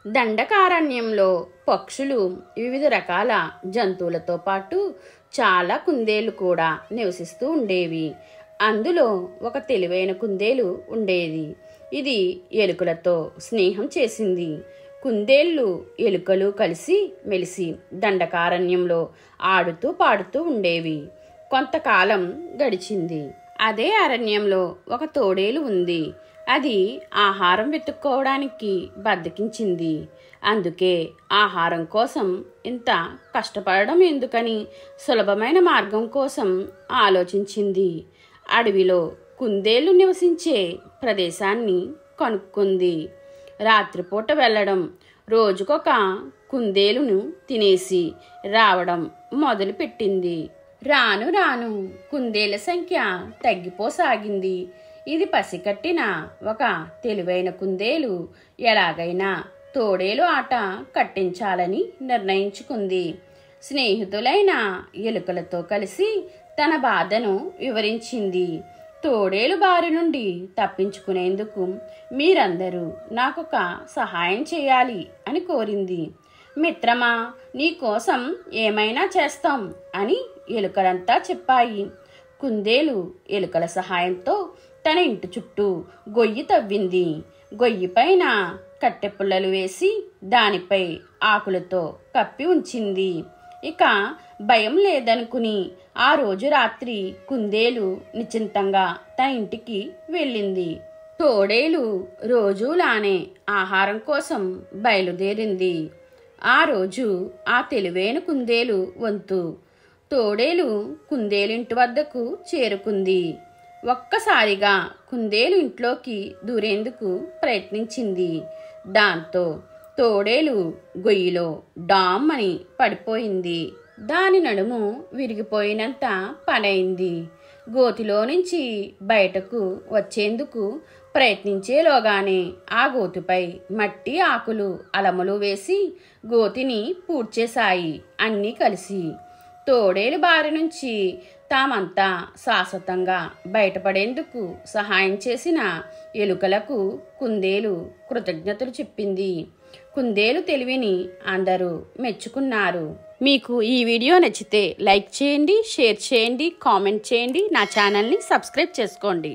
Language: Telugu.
దండకారణ్యంలో పక్షులు, వివిధ రకాల జంతువులతో పాటు చాలా కుందేళ్లు కూడా నివసిస్తూ ఉండేవి. అందులో ఒక తెలివైన కుందేలు ఉండేది. ఇది ఎలుకలతో స్నేహం చేసింది. కుందేళ్లు, ఎలుకలు కలిసి మెలిసి దండకారణ్యంలో ఆడుతూ పాడుతూ ఉండేవి. కొంతకాలం గడిచింది. అదే అరణ్యంలో ఒక తోడేలు ఉంది. అది ఆహారం వెతుక్కోవడానికి బద్దకించింది. అందుకే ఆహారం కోసం ఇంత కష్టపడడం ఎందుకని సులభమైన మార్గం కోసం ఆలోచించింది. అడవిలో కుందేళ్లు నివసించే ప్రదేశాన్ని కనుక్కుంది. రాత్రిపూట వెళ్ళడం, రోజుకొక కుందేలును తినేసి రావడం మొదలుపెట్టింది. రాను రాను కుందేళ్ల సంఖ్య తగ్గిపోసాగింది. ఇది పసికట్టిన ఒక తెలివైన కుందేలు ఎలాగైనా తోడేలు ఆట కట్టించాలని నిర్ణయించుకుంది. స్నేహితులైన ఎలుకలతో కలిసి తన బాధను వివరించింది. తోడేలు బారి నుండి తప్పించుకునేందుకు మీరందరూ నాకొక సహాయం చేయాలి అని కోరింది. మిత్రమా, నీకోసం ఏమైనా చేస్తాం అని ఎలుకలంతా చెప్పాయి. కుందేలు ఎలుకల సహాయంతో తన ఇంటి చుట్టూ గొయ్యి తవ్వింది. గొయ్యి పైన కట్టెపుల్లలు వేసి దానిపై ఆకులతో కప్పి ఉంచింది. ఇక భయం లేదనుకుని ఆ రోజు రాత్రి కుందేలు నిశ్చింతంగా తన ఇంటికి వెళ్ళింది. తోడేలు రోజులానే ఆహారం కోసం బయలుదేరింది. ఆ రోజు ఆ తెలివైన కుందేలు వంతు. తోడేలు కుందేలింటి వద్దకు చేరుకుంది. ఒక్కసారిగా కుందేలు ఇంట్లోకి దూరేందుకు ప్రయత్నించింది. దాంతో తోడేలు గొయ్యిలో డామ్ అని పడిపోయింది. దాని నడుము విరిగిపోయినంత పనైంది. గోతిలో నుంచి బయటకు వచ్చేందుకు ప్రయత్నించేలోగానే ఆ గోతిపై మట్టి, ఆకులు, అలములు వేసి గోతిని పూడ్చేశాయి. అన్నీ కలిసి తోడేలు బారి నుంచి తామంతా శాశ్వతంగా బయటపడేందుకు సహాయం చేసిన ఎలుకలకు కుందేలు కృతజ్ఞతలు చెప్పింది. కుందేలు తెలివిని అందరూ మెచ్చుకున్నారు. మీకు ఈ వీడియో నచ్చితే లైక్ చేయండి, షేర్ చేయండి, కామెంట్ చేయండి. నా ఛానల్ని సబ్స్క్రైబ్ చేసుకోండి.